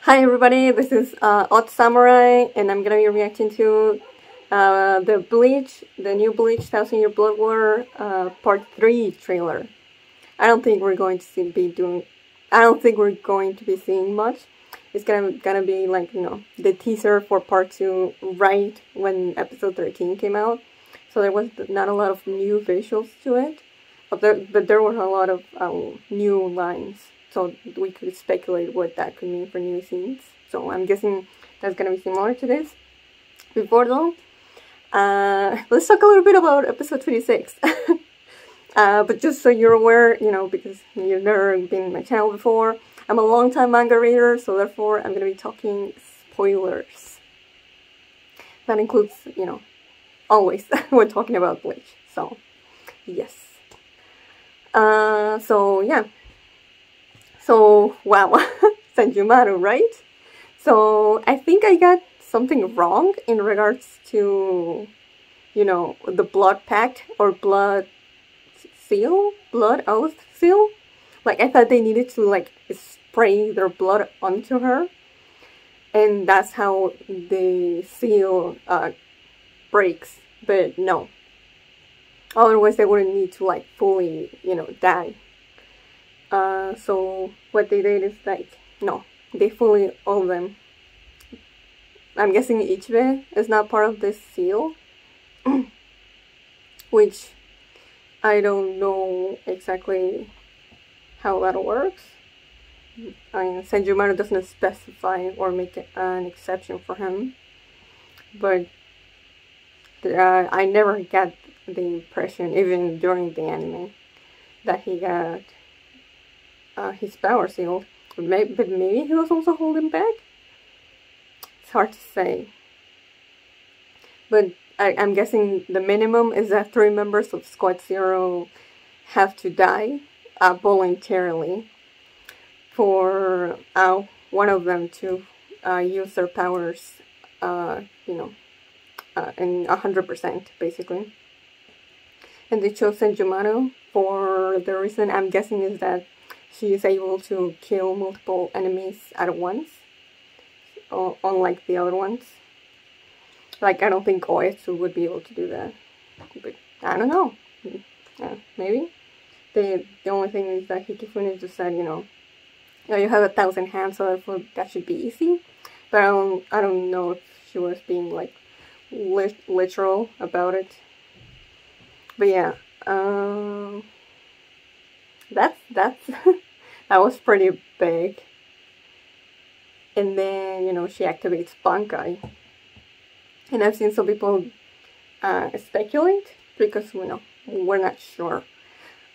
Hi everybody, this is Odd Samurai, and I'm gonna be reacting to the Bleach, the new Bleach 1000 Year Blood War Part 3 trailer. I don't think we're going to be seeing much. It's gonna be like, the teaser for Part 2 right when episode 13 came out. So there was not a lot of new visuals to it, but there were a lot of new lines. So we could speculate what that could mean for new scenes. So I'm guessing that's gonna be similar to this. Before though, let's talk a little bit about episode 26. But just so you're aware, because you've never been in my channel before, I'm a long-time manga reader, so therefore I'm gonna be talking spoilers. That includes, always we're talking about Bleach. So, yes. So yeah. So, wow, Senjumaru, right? So, I think I got something wrong in regards to, the blood pact or blood oath seal. Like, I thought they needed to, spray their blood onto her. And that's how the seal breaks. But no. Otherwise, they wouldn't need to, fully, die. So what they did is no, they fully own them. I'm guessing Ichibe is not part of this seal, which I don't know exactly how that works. I mean, Senjumaru doesn't specify or make an exception for him, but I never got the impression, even during the anime, that he got his power sealed, but maybe he was also holding back? It's hard to say. But I'm guessing the minimum is that 3 members of Squad Zero have to die voluntarily for one of them to use their powers, in 100%, basically. And they chose Senjumaru for the reason I'm guessing is that she is able to kill multiple enemies at once, unlike the other ones. I don't think Oetsu would be able to do that, but I don't know. Maybe. The only thing is that Hikifune just said, you have 1,000 hands, so therefore that should be easy. But I don't know if she was being literal about it. But yeah, that's that was pretty big. And then, she activates Bankai. And I've seen some people speculate, because, we're not sure.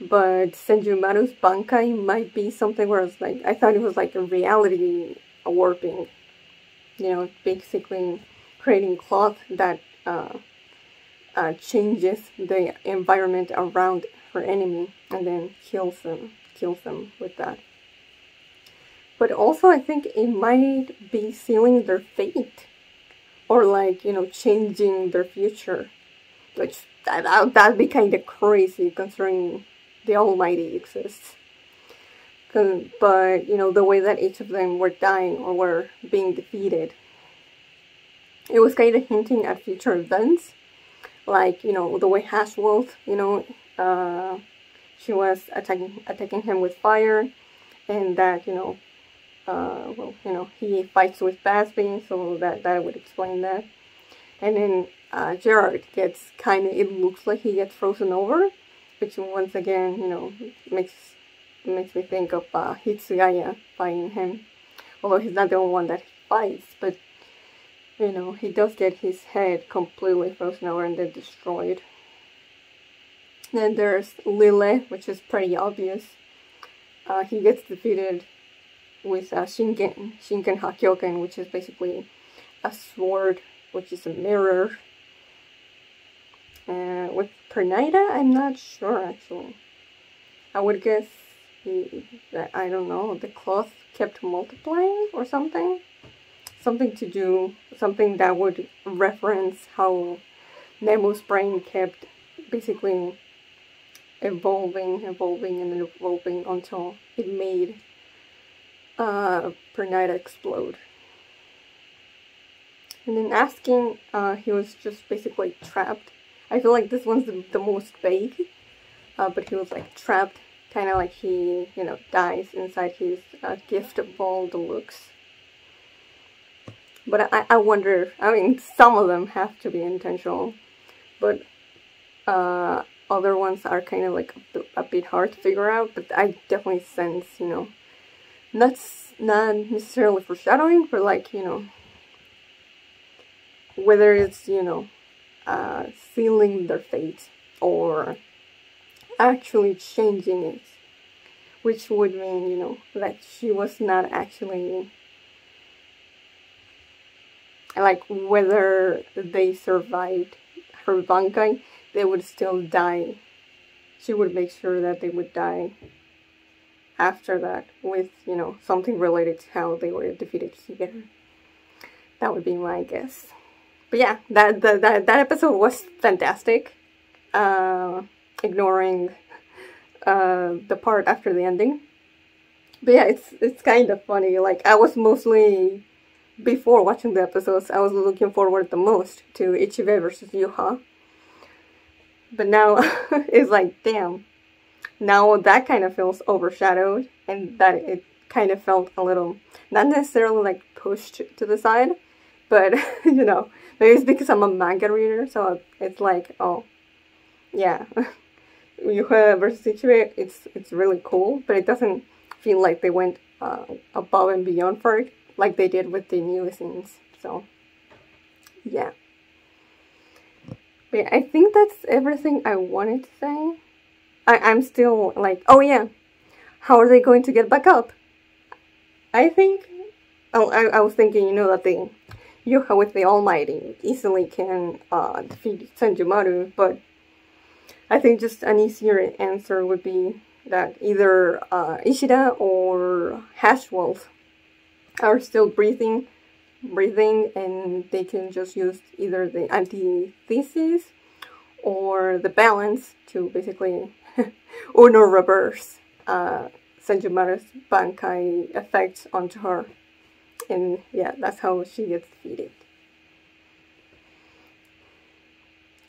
But Senjumaru's Bankai might be something where it's I thought it was a reality warping. Basically creating cloth that changes the environment around her enemy and then kills them with that. But also I think it might be sealing their fate, or changing their future, which that'd be kind of crazy considering the Almighty exists. But the way that each of them were dying or were being defeated, it was kind of hinting at future events, the way Hashwolf, she was attacking him with fire, and that, he fights with Basby, so that would explain that. And then Gerard gets it looks like he gets frozen over, which once again, makes me think of Hitsugaya fighting him. Although he's not the only one that he fights, but he does get his head completely frozen over and then destroyed. Then there's Lille, which is pretty obvious. He gets defeated with Shinken Hakyoken, which is basically a sword, which is a mirror. With Pernaida, I'm not sure actually. I would guess that, I don't know, the cloth kept multiplying or something. Something that would reference how Nemo's brain kept basically evolving until it made per night explode. And then asking, he was just basically trapped. I feel like this one's the most vague, but he was like trapped, kind of like he, you know, dies inside his gift of all the looks. But I wonder, I mean, some of them have to be intentional, but other ones are kind of like a bit hard to figure out, but I definitely sense, you know, not necessarily foreshadowing, but like, you know, whether it's, you know, sealing their fate or actually changing it, which would mean, you know, that she was not actually, like, whether they survived her bankai, they would still die. She would make sure that they would die after that with, you know, something related to how they were defeated together. That would be my guess. But yeah, that episode was fantastic. Ignoring the part after the ending. But yeah, it's kind of funny. Like, I was mostly, before watching the episodes, I was looking forward the most to Ichibe versus Yuha. But now it's like, damn. Now that kind of feels overshadowed, and that it kind of felt a little, not necessarily like pushed to the side, but you know, maybe it's because I'm a manga reader, so it's like, oh, yeah, Yuha versus Ichibe, it's really cool, but it doesn't feel like they went above and beyond for it, like they did with the new scenes. So, yeah. But yeah, I think that's everything I wanted to say. I'm still like, oh yeah, how are they going to get back up? I think, I was thinking, you know, that the Yuha with the Almighty easily can defeat Senjumaru, but I think just an easier answer would be that either Ishida or Hashwolf are still breathing, and they can just use either the antithesis or the balance to basically Uno reverse Senjumaru's Bankai effects onto her. And yeah, that's how she gets defeated.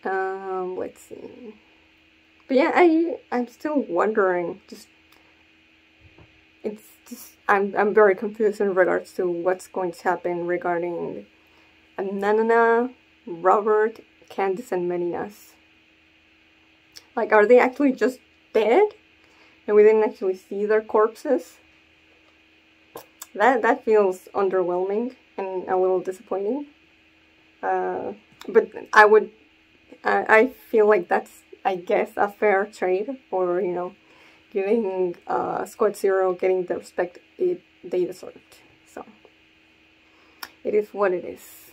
Let's see. But yeah, I'm still wondering, I'm very confused in regards to what's going to happen regarding Nanana, Robert, Candice, and Meninas. Like, are they actually just dead? And we didn't actually see their corpses? That feels underwhelming and a little disappointing. But I feel like that's, I guess, a fair trade for, you know, giving Squad Zero getting the respect they deserved. So, it is what it is.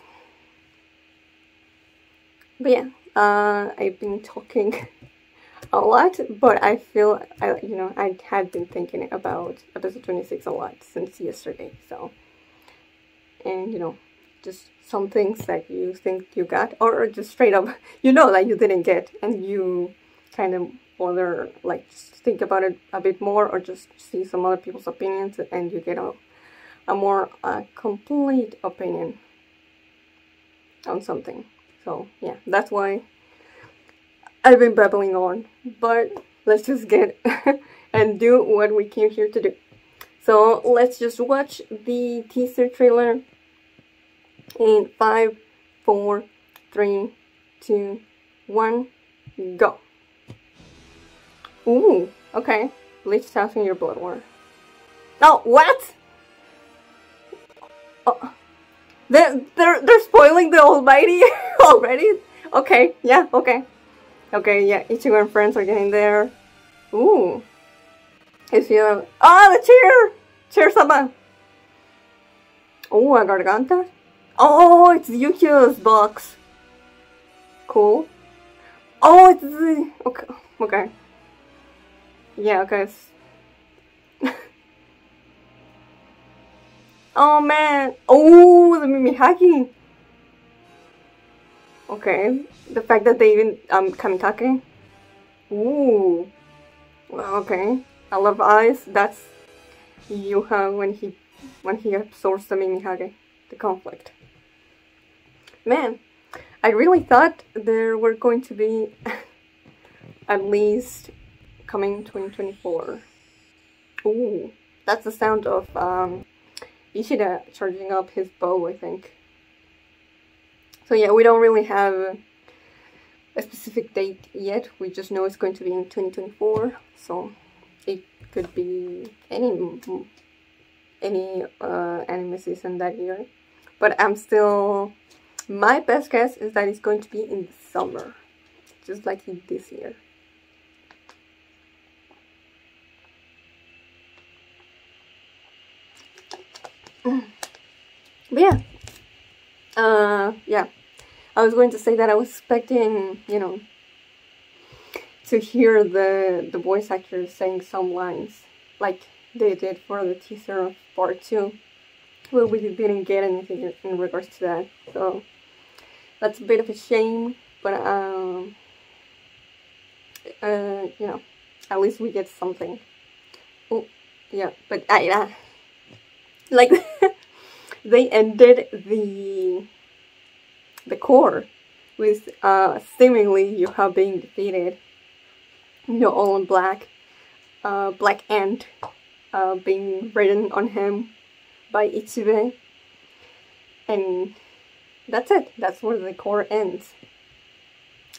But yeah, I've been talking a lot, but I feel, you know, I had been thinking about episode 26 a lot since yesterday, so, and, you know, just some things that you think you got, or just straight up, you know, that you didn't get, and you kind of whether, like, just think about it a bit more, or just see some other people's opinions, and you get a more complete opinion on something. So, yeah, that's why I've been babbling on, but let's just get and do what we came here to do. So let's just watch the teaser trailer in 5, 4, 3, 2, 1, go. Ooh, okay. Bleach tapping your blood war. Oh, what? Oh, they're spoiling the Almighty already? Okay, yeah, okay. Okay, yeah, Ichigo and friends are getting there. Ooh. Is he oh, the chair! Chair-sama! Oh, a Garganta? Oh, it's Yukio's box. Cool. Oh, it's the... Okay, okay. Yeah, okay. Oh, man. Oh, the Mimihaki. Okay. The fact that they even, Kamitake. Ooh. Okay. A lot of eyes. That's Yuha when he when he absorbs the Mimihage, the conflict. Man, I really thought there were going to be at least coming 2024. Ooh, that's the sound of Ishida charging up his bow, I think. So yeah, we don't really have a specific date yet. We just know it's going to be in 2024. So it could be any anime season that year. But my best guess is that it's going to be in the summer, just like this year. But yeah. Yeah. I was going to say that I was expecting, you know, to hear the voice actors saying some lines, like they did for the teaser of part 2. Well, we didn't get anything in regards to that, so that's a bit of a shame, but you know, at least we get something. Oh, yeah, but like they ended the core with seemingly Yuha being defeated, you know, all in black, Black Ant being written on him by Ichibei, and that's it. That's where the core ends.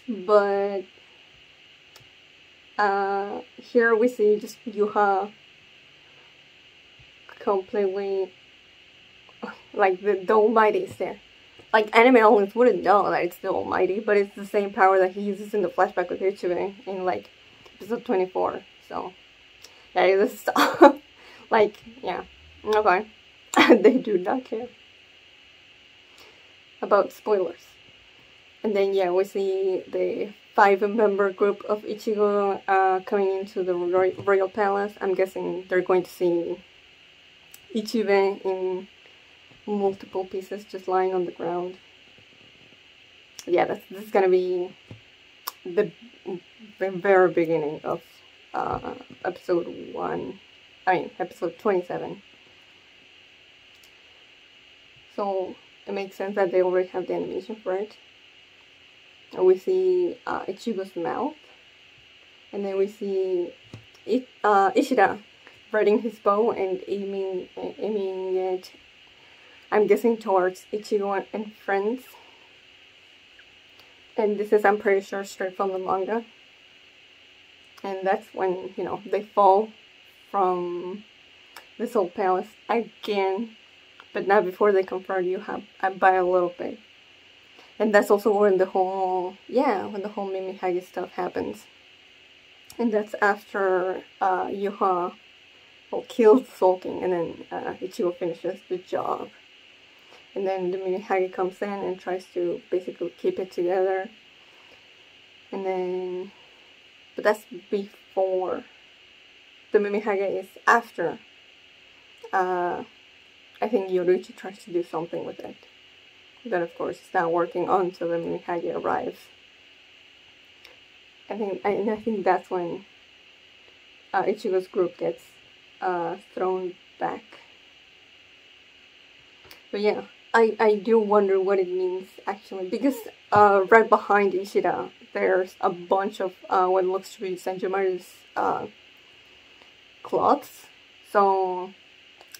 But here we see just Yuha completely, like the Almighty is there. Like, anime audience wouldn't know that it's the Almighty, but it's the same power that he uses in the flashback with Ichibei in, like, episode 24. So, yeah, this is stuff. Like, yeah, okay. They do not care about spoilers. And then, yeah, we see the 5-member group of Ichigo coming into the royal palace. I'm guessing they're going to see Ichibei in multiple pieces just lying on the ground. Yeah, this is gonna be the very beginning of episode 27. So it makes sense that they already have the animation for it. And we see Ichigo's mouth, and then we see Ishida riding his bow and aiming it, I'm guessing, towards Ichigo and friends. And this is, I'm pretty sure, straight from the manga. And that's when, you know, they fall from this old palace again. But not before they confront Yuha by a little bit. And that's also when the whole Mimihage stuff happens. And that's after Yuha kills Sulking, and then Ichigo finishes the job. And then the Mimihage comes in and tries to basically keep it together. And then, but that's before. The Mimihage is after. I think Yoruichi tries to do something with it. That, of course, is not working until the Mimihage arrives. I think that's when Ichigo's group gets thrown back. But yeah, I do wonder what it means, actually, because right behind Ishida there's a bunch of what looks to be Senjumaru's cloths. So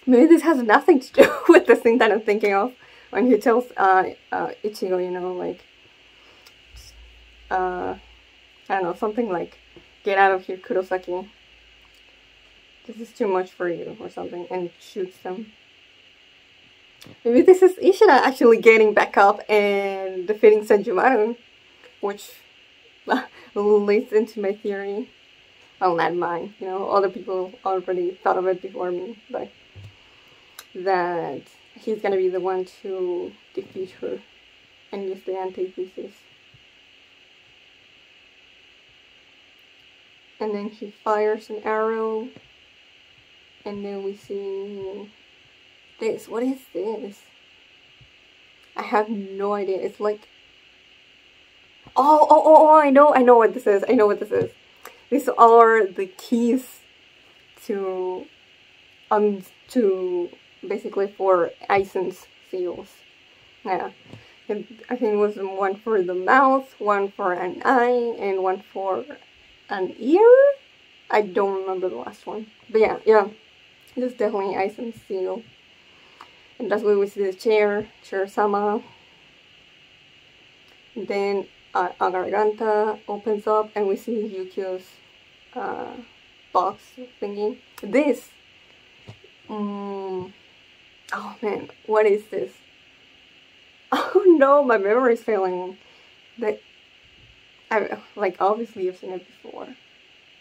maybe this has nothing to do with the thing that I'm thinking of when he tells Ichigo, you know, like, I don't know, something like, get out of here, Kurosaki. This is too much for you, or something, and shoots them. Maybe this is Ishida actually getting back up and defeating Senjumaru, which leads into my theory. Well, not mine, you know, other people already thought of it before me, but that he's gonna be the one to defeat her and use the antithesis. And then he fires an arrow, and then we see this. What is this? I have no idea. It's like, oh, I know what this is. I know what this is. These are the keys to basically for Aizen's seals. Yeah, and I think it was one for the mouth, one for an eye, and one for an ear. I don't remember the last one, but yeah, this is definitely Aizen's seal. And that's where we see the chair-sama. And then Agarganta opens up and we see Yukio's box thingy. This, oh man, what is this? Oh no, my memory is failing. That like obviously you've seen it before,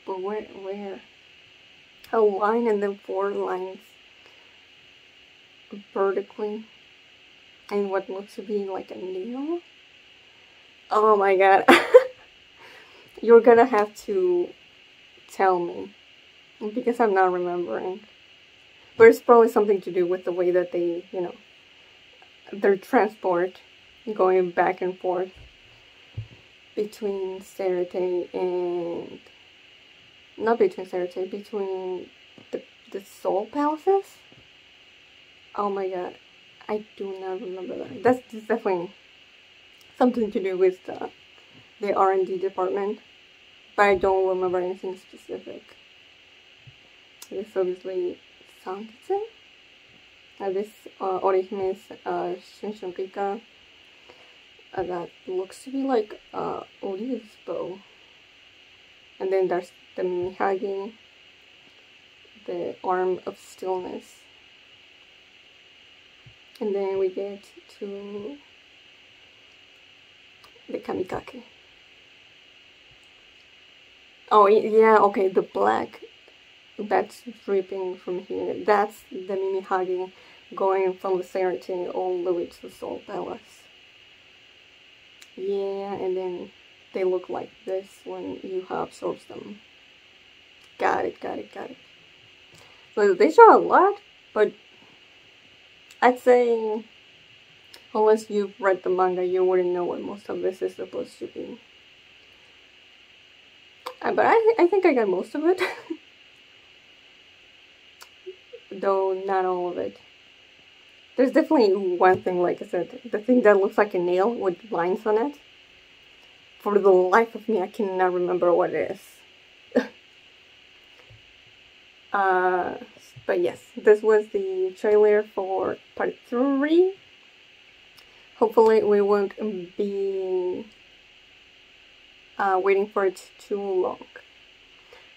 but where? A line and then 4 lines vertically, and what looks to be like a nail. Oh my god. You're gonna have to tell me, because I'm not remembering. But it's probably something to do with the way that they, you know, their transport going back and forth between Serete and... not between Serete, between the Soul Palaces? Oh my god, I do not remember that. That's definitely something to do with the R&D department, but I don't remember anything specific. This is obviously Sankitsu. This Orihime's Shinshin Rika. That looks to be like Olive's bow. And then there's the Mihagi, the Arm of Stillness. And then we get to the Kamikake. Oh yeah, okay, the black that's dripping from here. That's the Mimihagi going from the Serete all the way to the Soul Palace. Yeah, and then they look like this when you absorb them. Got it. So they show a lot, but I'd say unless you've read the manga, you wouldn't know what most of this is supposed to be. But I think I got most of it. Though not all of it. There's definitely one thing, like I said, the thing that looks like a nail with lines on it. For the life of me, I cannot remember what it is. But yes, this was the trailer for part 3. Hopefully we won't be waiting for it too long.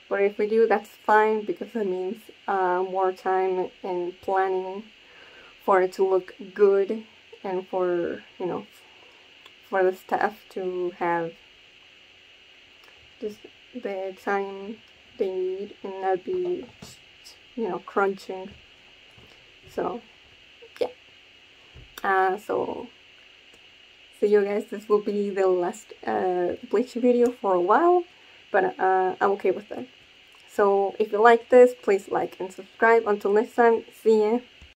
But if we do, that's fine, because that means more time and planning for it to look good, and for, you know, for the staff to have just the time they need and not be, you know, crunching. So yeah, so see you guys. This will be the last Bleach video for a while, but I'm okay with that. So if you like this, please like and subscribe. Until next time, see ya.